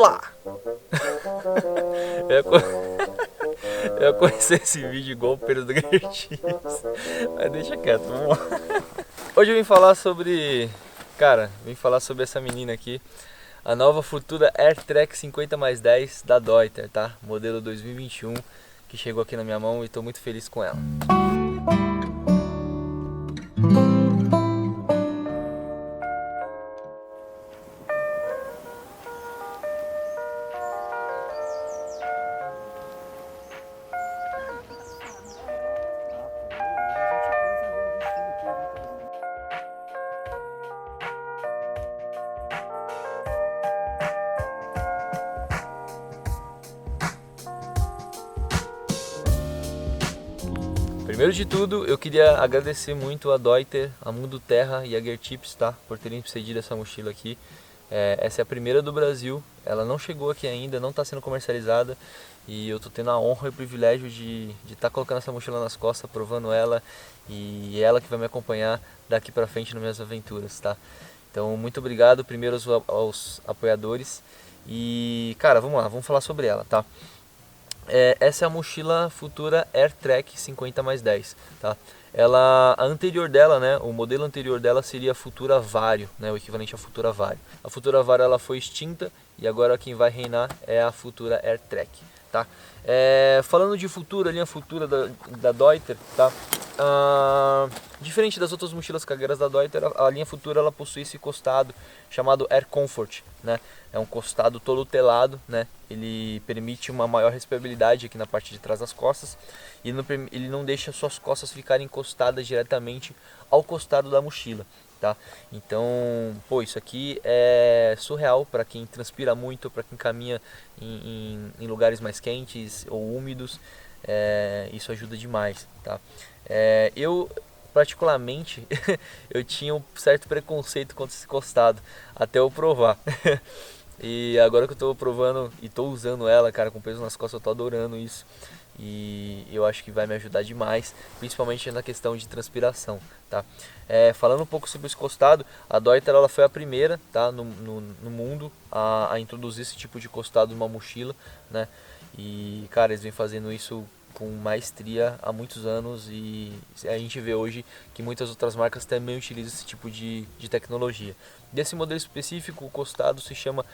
Olá! Eu ia conhecer esse vídeo igual o Pedro do Gartins, mas deixa quieto, vamos lá. Hoje eu vim falar sobre, essa menina aqui, a nova Futura AirTrack 50+10 da Deuter, tá? Modelo 2021, que chegou aqui na minha mão e estou muito feliz com ela. Primeiro de tudo, eu queria agradecer muito a Deuter, a Mundo Terra e a Geartips, tá? Por terem cedido essa mochila aqui. Essa é a primeira do Brasil, ela não chegou aqui ainda, não está sendo comercializada. E eu tô tendo a honra e o privilégio de estar colocando essa mochila nas costas, provando ela. E é ela que vai me acompanhar daqui pra frente nas minhas aventuras, tá? Então, muito obrigado primeiro aos apoiadores. E, cara, vamos lá, vamos falar sobre ela, tá? Essa é a mochila Futura AirTrack 50+10, tá? A anterior dela, né, o modelo anterior dela seria a Futura Vario, né, o equivalente à Futura Vario. A Futura Vario ela foi extinta e agora quem vai reinar é a Futura AirTrack, tá? Falando de Futura, a linha Futura da Deuter, tá? Diferente das outras mochilas cargueiras da Deuter, a linha Futura ela possui esse costado chamado Air Comfort, né? É um costado todo telado, né? Ele permite uma maior respirabilidade aqui na parte de trás das costas e ele não deixa suas costas ficarem encostadas diretamente ao costado da mochila, tá? Então, pô, isso aqui é surreal para quem transpira muito, para quem caminha em lugares mais quentes ou úmidos. Isso ajuda demais, tá? Eu particularmente eu tinha um certo preconceito contra esse costado até eu provar. E agora que eu tô provando e tô usando ela, cara, com peso nas costas, eu tô adorando isso. E eu acho que vai me ajudar demais, principalmente na questão de transpiração, tá? Falando um pouco sobre esse costado, a Deuter ela foi a primeira, tá, no mundo a introduzir esse tipo de costado numa mochila, né? E, cara, eles vêm fazendo isso com maestria há muitos anos e a gente vê hoje que muitas outras marcas também utilizam esse tipo de tecnologia. Desse modelo específico, o costado se chama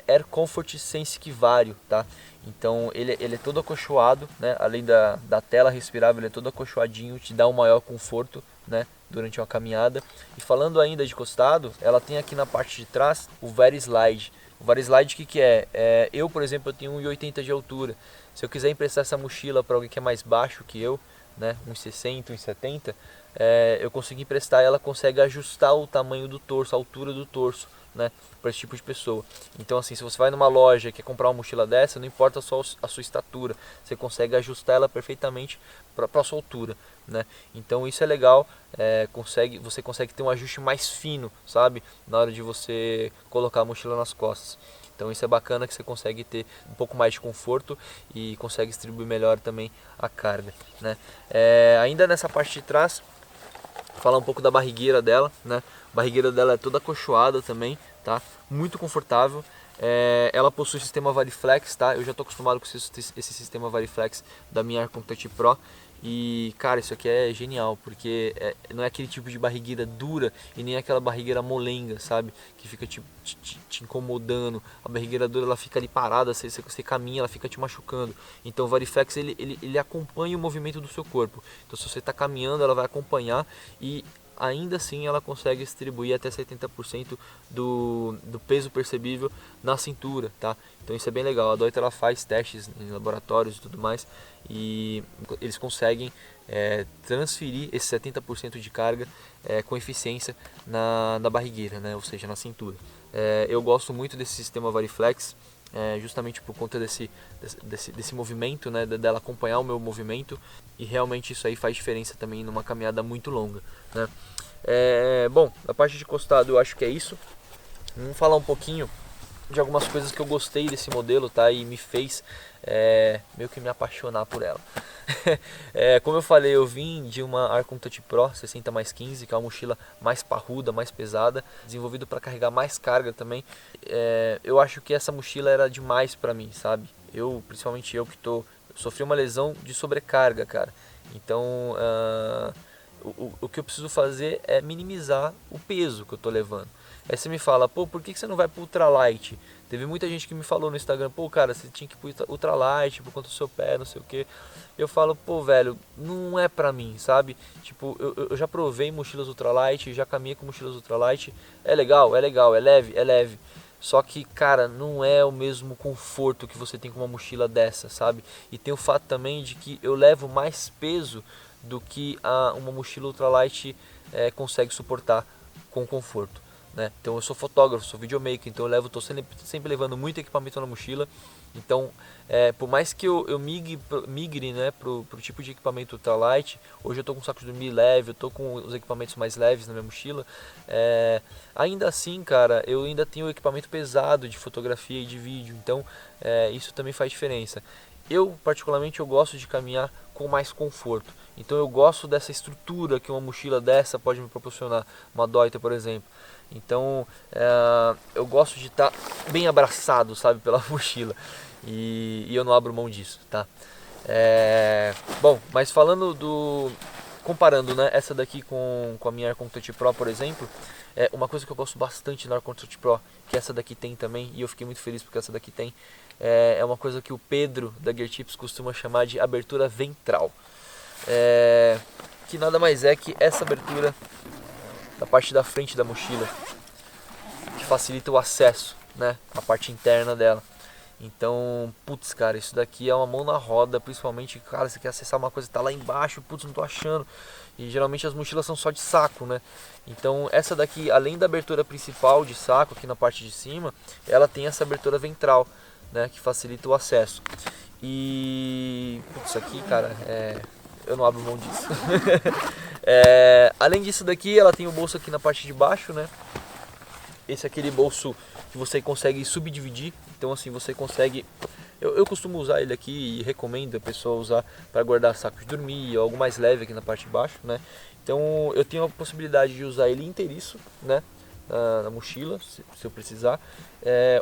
Air Comfort Sensic Vario, tá? Então ele é todo acolchoado, né? Além da tela respirável, ele é todo acolchoadinho, te dá um maior conforto, né, durante uma caminhada. E falando ainda de costado, ela tem aqui na parte de trás o Varislide. O Varislide, o que é? Eu, por exemplo, eu tenho 1,80 de altura. Se eu quiser emprestar essa mochila para alguém que é mais baixo que eu, né, 1,60, 1,70, eu consigo emprestar, ela consegue ajustar o tamanho do torso, a altura do torso, né, para esse tipo de pessoa. Então, assim, se você vai numa loja e quer comprar uma mochila dessa, não importa só a sua estatura, você consegue ajustar ela perfeitamente para a sua altura, né? Então isso é legal, você consegue ter um ajuste mais fino, sabe, na hora de você colocar a mochila nas costas. Então isso é bacana, que você consegue ter um pouco mais de conforto e consegue distribuir melhor também a carga, né? Ainda nessa parte de trás, falar um pouco da barrigueira dela, né? A barrigueira dela é toda acolchoada também, tá? Muito confortável. Ela possui o sistema Variflex, tá? Eu já estou acostumado com esse sistema Variflex da minha Air Contact Pro. E, cara, isso aqui é genial, porque não é aquele tipo de barrigueira dura e nem aquela barrigueira molenga, sabe? Que fica te incomodando. A barrigueira dura, ela fica ali parada, você caminha, ela fica te machucando. Então o Variflex, ele acompanha o movimento do seu corpo. Então se você está caminhando, ela vai acompanhar e ainda assim ela consegue distribuir até 70% do peso percebível na cintura, tá? Então isso é bem legal. A Deuter ela faz testes em laboratórios e tudo mais e eles conseguem transferir esse 70% de carga com eficiência na barrigueira, né? Ou seja, na cintura. Eu gosto muito desse sistema Variflex, justamente por conta desse movimento, né, dela acompanhar o meu movimento, e realmente isso aí faz diferença também numa caminhada muito longa, né? Bom, a parte de costado eu acho que é isso. Vamos falar um pouquinho de algumas coisas que eu gostei desse modelo, tá? E me fez meio que me apaixonar por ela. Como eu falei, eu vim de uma Archon Touch Pro 60+15, que é uma mochila mais parruda, mais pesada, desenvolvido para carregar mais carga também. Eu acho que essa mochila era demais para mim, sabe? Principalmente eu que sofri uma lesão de sobrecarga, cara. Então, o que eu preciso fazer é minimizar o peso que eu tô levando. Aí você me fala, pô, por que você não vai pro ultralight? Teve muita gente que me falou no Instagram, pô, cara, você tinha que ir pro ultralight por conta do seu pé, não sei o que. Eu falo, pô, velho, não é pra mim, sabe? Tipo, eu já provei mochilas ultralight, já caminhei com mochilas ultralight. É legal, é leve, é leve. Só que, cara, não é o mesmo conforto que você tem com uma mochila dessa, sabe? E tem o fato também de que eu levo mais peso do que uma mochila ultralight consegue suportar com conforto, né? Então eu sou fotógrafo, sou videomaker, então tô sempre levando muito equipamento na mochila. Então, por mais que eu migre, né, pro tipo de equipamento ultralight, hoje eu tô com um saco de dormir leve, eu tô com os equipamentos mais leves na minha mochila, ainda assim, cara, eu ainda tenho equipamento pesado de fotografia e de vídeo, então isso também faz diferença. Eu, particularmente, eu gosto de caminhar com mais conforto. Então eu gosto dessa estrutura que uma mochila dessa pode me proporcionar, uma Deuter, por exemplo. Então eu gosto de estar bem abraçado, sabe, pela mochila. E eu não abro mão disso, tá? Bom, mas comparando, né, essa daqui com a minha Archon Touch Pro, por exemplo, uma coisa que eu gosto bastante na Archon Touch Pro, que essa daqui tem também, e eu fiquei muito feliz porque essa daqui tem, é uma coisa que o Pedro da Gear Tips costuma chamar de abertura ventral, que nada mais é que essa abertura da parte da frente da mochila, que facilita o acesso, né, à parte interna dela. Então, putz, cara, isso daqui é uma mão na roda, principalmente, cara, você quer acessar uma coisa que tá lá embaixo, putz, não tô achando. E geralmente as mochilas são só de saco, né? Então, essa daqui, além da abertura principal de saco, aqui na parte de cima, ela tem essa abertura ventral, né, que facilita o acesso. E, putz, isso aqui, cara, eu não abro mão disso. Além disso daqui, ela tem o bolso aqui na parte de baixo, né? Esse é aquele bolso que você consegue subdividir, então assim você consegue, eu costumo usar ele aqui e recomendo a pessoa usar para guardar saco de dormir ou algo mais leve aqui na parte de baixo, né? Então eu tenho a possibilidade de usar ele inteiriço, né, na mochila, se eu precisar,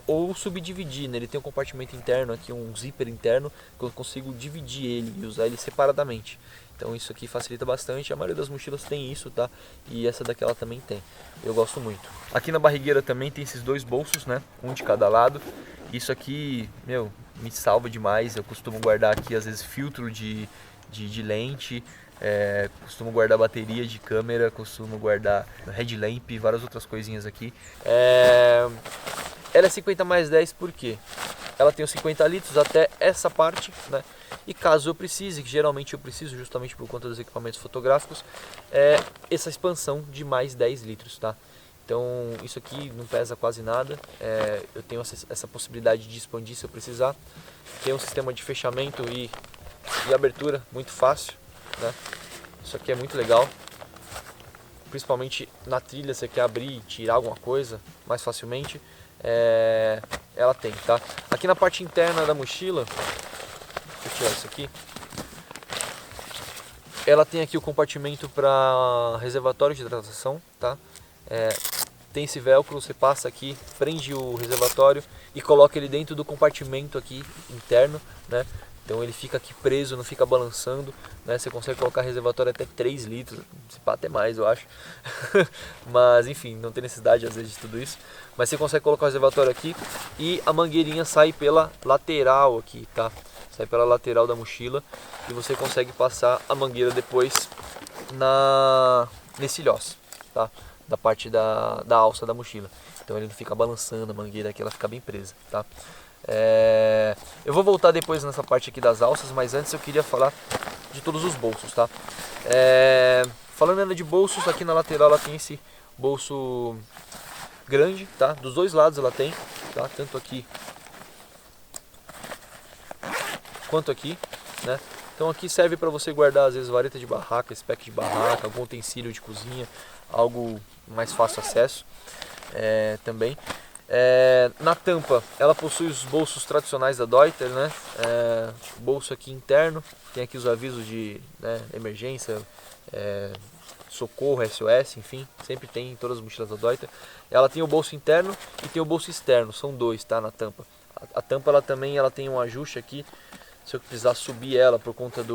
ou subdividir, né? Ele tem um compartimento interno aqui, um zíper interno, que eu consigo dividir ele e usar ele separadamente. Então isso aqui facilita bastante, a maioria das mochilas tem isso, tá? E essa daqui ela também tem, eu gosto muito. Aqui na barrigueira também tem esses dois bolsos, né? Um de cada lado. Isso aqui, meu, me salva demais, eu costumo guardar aqui às vezes filtro de lente, costumo guardar bateria de câmera, costumo guardar headlamp e várias outras coisinhas aqui. Ela é 50+10 por quê? Ela tem os 50 litros até essa parte, né? E caso eu precise, que geralmente eu preciso justamente por conta dos equipamentos fotográficos, essa expansão de mais 10 litros, tá? Então isso aqui não pesa quase nada, eu tenho essa possibilidade de expandir se eu precisar. Tem um sistema de fechamento e abertura muito fácil, né? Isso aqui é muito legal, principalmente na trilha, você quer abrir e tirar alguma coisa mais facilmente, ela tem, tá? Aqui na parte interna da mochila, deixa eu tirar isso aqui, ela tem aqui o compartimento para reservatório de hidratação, tá? Tem esse velcro, você passa aqui, prende o reservatório e coloca ele dentro do compartimento aqui interno, né? Então ele fica aqui preso, não fica balançando, né? Você consegue colocar reservatório até 3 litros, se pá até mais eu acho. Mas enfim, não tem necessidade às vezes de tudo isso. Mas você consegue colocar o reservatório aqui e a mangueirinha sai pela lateral aqui, tá? Sai pela lateral da mochila e você consegue passar a mangueira depois nesse ilhós, tá? Da parte da alça da mochila. Então ele não fica balançando a mangueira aqui, ela fica bem presa, tá? Eu vou voltar depois nessa parte aqui das alças, mas antes eu queria falar de todos os bolsos, tá? Falando ainda de bolsos, aqui na lateral ela tem esse bolso grande, tá? Dos dois lados ela tem, tá? Tanto aqui quanto aqui, né? Então aqui serve para você guardar às vezes vareta de barraca, spec de barraca, algum utensílio de cozinha, algo mais fácil acesso também. Na tampa ela possui os bolsos tradicionais da Deuter, né? Bolso aqui interno, tem aqui os avisos de, né, emergência, socorro, SOS, enfim, sempre tem em todas as mochilas da Deuter. Ela tem o bolso interno e tem o bolso externo, são dois, tá, na tampa. A tampa ela também tem um ajuste aqui, se eu precisar subir ela por conta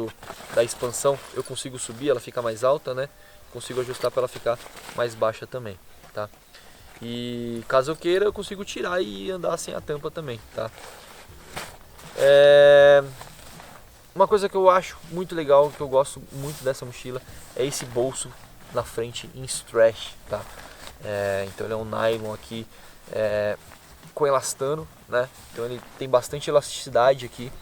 da expansão, eu consigo subir, ela fica mais alta, né? Consigo ajustar para ela ficar mais baixa também, tá? E caso eu queira, eu consigo tirar e andar sem a tampa também, tá? Uma coisa que eu acho muito legal, que eu gosto muito dessa mochila, é esse bolso na frente em stretch, tá? Então ele é um nylon aqui com elastano, né? Então ele tem bastante elasticidade aqui.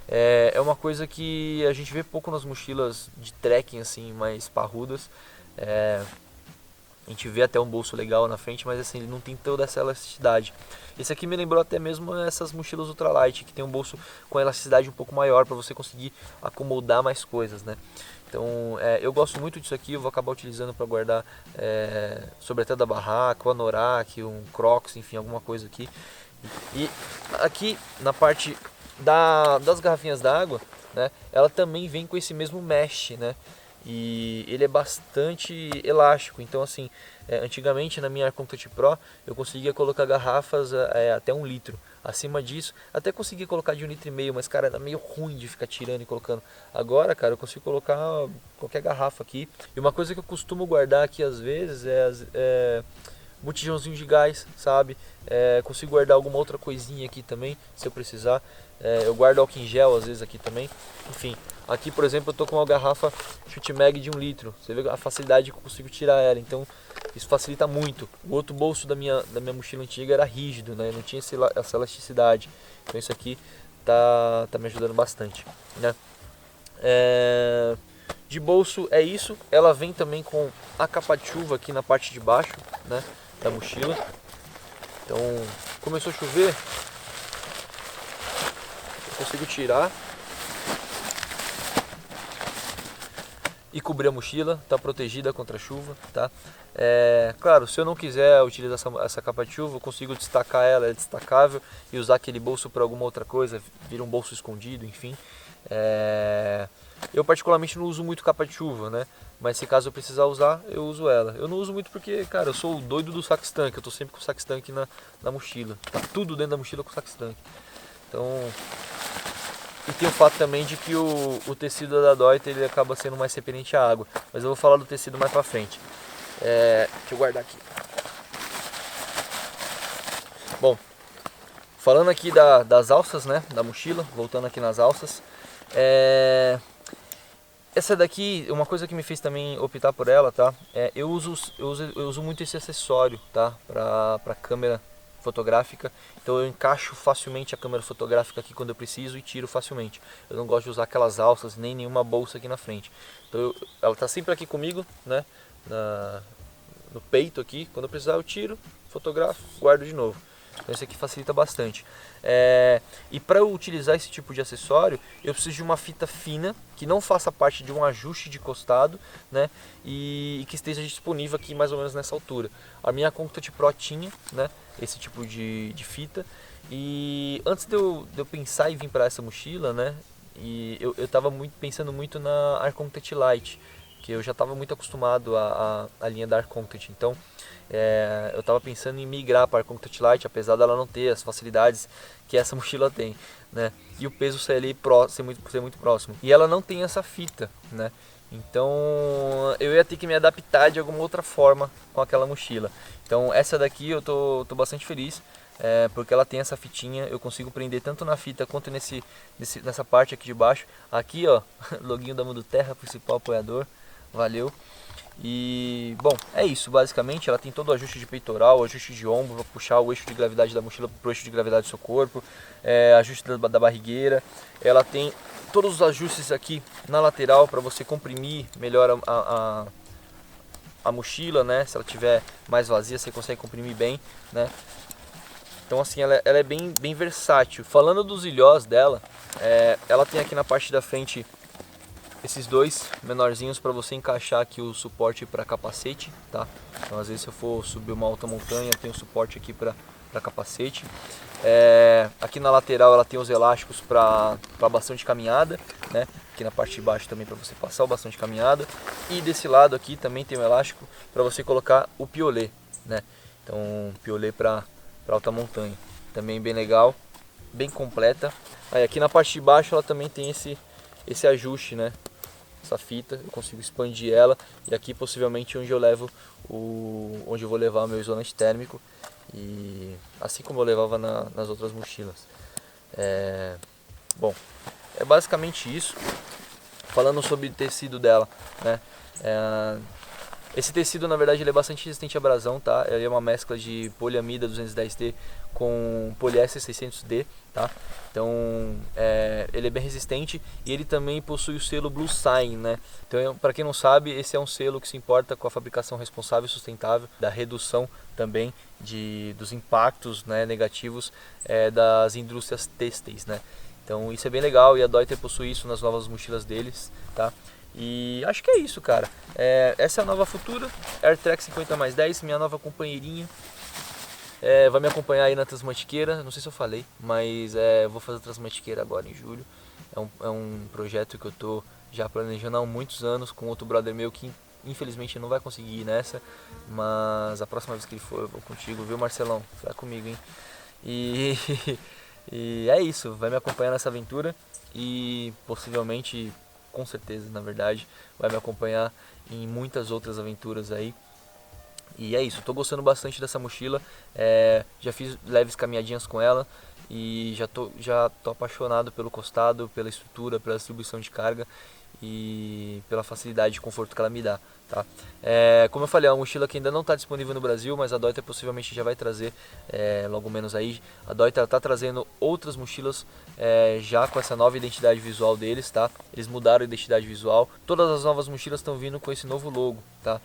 É uma coisa que a gente vê pouco nas mochilas de trekking assim, mais parrudas. A gente vê até um bolso legal na frente, mas assim, ele não tem toda essa elasticidade. Esse aqui me lembrou até mesmo essas mochilas ultralight, que tem um bolso com elasticidade um pouco maior para você conseguir acomodar mais coisas, né? Então eu gosto muito disso aqui, eu vou acabar utilizando para guardar sobretudo da barraca, um anorak, um crocs, enfim, alguma coisa aqui. E aqui na parte das garrafinhas d'água, né, ela também vem com esse mesmo mesh, né? E ele é bastante elástico, então assim, antigamente na minha Air Contact Pro eu conseguia colocar garrafas até 1 litro. Acima disso, até conseguia colocar de 1,5 litro, mas cara, era meio ruim de ficar tirando e colocando. Agora, cara, eu consigo colocar qualquer garrafa aqui. E uma coisa que eu costumo guardar aqui às vezes é botijãozinho de gás, sabe? Consigo guardar alguma outra coisinha aqui também, se eu precisar. Eu guardo álcool em gel às vezes aqui também. Enfim, aqui por exemplo eu tô com uma garrafa Chute Mag de 1 litro. Você vê a facilidade que eu consigo tirar ela, então isso facilita muito. O outro bolso da minha mochila antiga era rígido, né? Não tinha essa elasticidade. Então isso aqui tá me ajudando bastante, né? De bolso é isso. Ela vem também com a capa de chuva aqui na parte de baixo, né, da mochila. Então começou a chover, eu consigo tirar e cobrir a mochila, tá protegida contra a chuva, tá? Claro, se eu não quiser utilizar essa capa de chuva, eu consigo destacar ela, é destacável, e usar aquele bolso para alguma outra coisa, vira um bolso escondido, enfim. Eu particularmente não uso muito capa de chuva, né? Mas se caso eu precisar usar, eu uso ela. Eu não uso muito porque, cara, eu sou o doido do sax tank, eu tô sempre com o sax tank na mochila. Tá tudo dentro da mochila com o sax tank. Então, e tem o fato também de que o tecido da Deuter ele acaba sendo mais repelente à água. Mas eu vou falar do tecido mais pra frente. Deixa eu guardar aqui. Bom, falando aqui das alças, né, da mochila, voltando aqui nas alças. Essa daqui, uma coisa que me fez também optar por ela, tá? Eu uso muito esse acessório, tá? Pra câmera fotográfica. Então eu encaixo facilmente a câmera fotográfica aqui quando eu preciso e tiro facilmente. Eu não gosto de usar aquelas alças nem nenhuma bolsa aqui na frente. Então ela tá sempre aqui comigo, né? No peito aqui. Quando eu precisar eu tiro, fotografo, guardo de novo. Então isso aqui facilita bastante. E para eu utilizar esse tipo de acessório, eu preciso de uma fita fina, que não faça parte de um ajuste de costado, né? E que esteja disponível aqui mais ou menos nessa altura. A minha Contact Pro tinha, né, esse tipo de fita. E antes de eu pensar em vir para essa mochila, né, e eu estava pensando muito na Air Contact Lite, que eu já estava muito acostumado à linha da Air Contact. Então eu estava pensando em migrar para a Air Contact Lite, apesar dela não ter as facilidades que essa mochila tem, né? E o peso ser muito próximo. E ela não tem essa fita, né? Então eu ia ter que me adaptar de alguma outra forma com aquela mochila. Então essa daqui eu tô bastante feliz, porque ela tem essa fitinha. Eu consigo prender tanto na fita quanto nessa parte aqui de baixo. Aqui ó, loginho da Mundo Terra, principal apoiador. Valeu. E bom, é isso basicamente. Ela tem todo o ajuste de peitoral, ajuste de ombro para puxar o eixo de gravidade da mochila para o eixo de gravidade do seu corpo, ajuste da barrigueira. Ela tem todos os ajustes aqui na lateral para você comprimir melhor a mochila, né? Se ela tiver mais vazia, você consegue comprimir bem, né? Então assim, ela é bem versátil. Falando dos ilhós dela, ela tem aqui na parte da frente esses dois menorzinhos para você encaixar aqui o suporte para capacete, tá? Então às vezes se eu for subir uma alta montanha, tem um suporte aqui para para capacete. Aqui na lateral ela tem os elásticos para bastão de caminhada, né? Aqui na parte de baixo também para você passar o bastão de caminhada. E desse lado aqui também tem um elástico para você colocar o piolê, né? Então, piolê para alta montanha. Também bem legal, bem completa. Aí aqui na parte de baixo ela também tem esse ajuste, né? Essa fita, eu consigo expandir ela, e aqui possivelmente onde eu vou levar o meu isolante térmico, e assim como eu levava nas outras mochilas. Bom, é basicamente isso. Falando sobre o tecido dela, né? Esse tecido, na verdade, ele é bastante resistente à abrasão, tá? Ele é uma mescla de poliamida 210D com poliéster 600D, tá? Então, ele é bem resistente, e ele também possui o selo Blue Sign, né? Então, para quem não sabe, esse é um selo que se importa com a fabricação responsável e sustentável, da redução também dos impactos, né, negativos das indústrias têxteis, né? Então, isso é bem legal, e a Deuter possui isso nas novas mochilas deles, tá? E acho que é isso, cara. Essa é a nova Futura AirTrack 50+10, minha nova companheirinha. Vai me acompanhar aí na Transmantiqueira, não sei se eu falei, mas vou fazer a Transmantiqueira agora em julho. É um projeto que eu tô já planejando há muitos anos com outro brother meu que infelizmente não vai conseguir ir nessa, mas a próxima vez que ele for eu vou contigo, viu, Marcelão? Vai comigo, hein? E, e é isso, vai me acompanhar nessa aventura e possivelmente, com certeza, na verdade, vai me acompanhar em muitas outras aventuras aí. E é isso, tô gostando bastante dessa mochila, já fiz leves caminhadinhas com ela e já tô apaixonado pelo costado, pela estrutura, pela distribuição de carga e pela facilidade e conforto que ela me dá, tá? Como eu falei, é uma mochila que ainda não está disponível no Brasil, mas a Deuter possivelmente já vai trazer logo menos aí. A Deuter está trazendo outras mochilas já com essa nova identidade visual deles, tá? Eles mudaram a identidade visual, todas as novas mochilas estão vindo com esse novo logo, tá?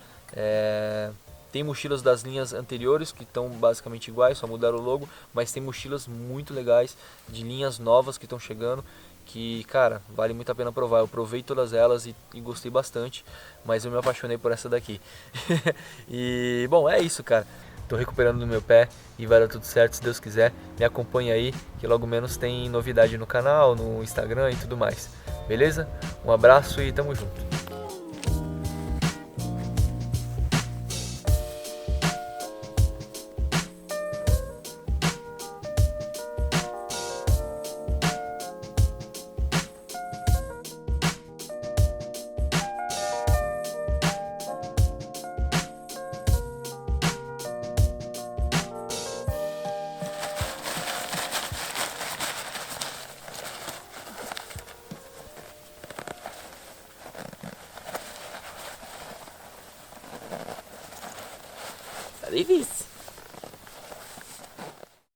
Tem mochilas das linhas anteriores que estão basicamente iguais, só mudaram o logo, mas tem mochilas muito legais de linhas novas que estão chegando, que, cara, vale muito a pena provar. Eu provei todas elas e gostei bastante, mas eu me apaixonei por essa daqui. E, bom, é isso, cara. Tô recuperando no meu pé e vai dar tudo certo, se Deus quiser. Me acompanhe aí, que logo menos tem novidade no canal, no Instagram e tudo mais. Beleza? Um abraço e tamo junto.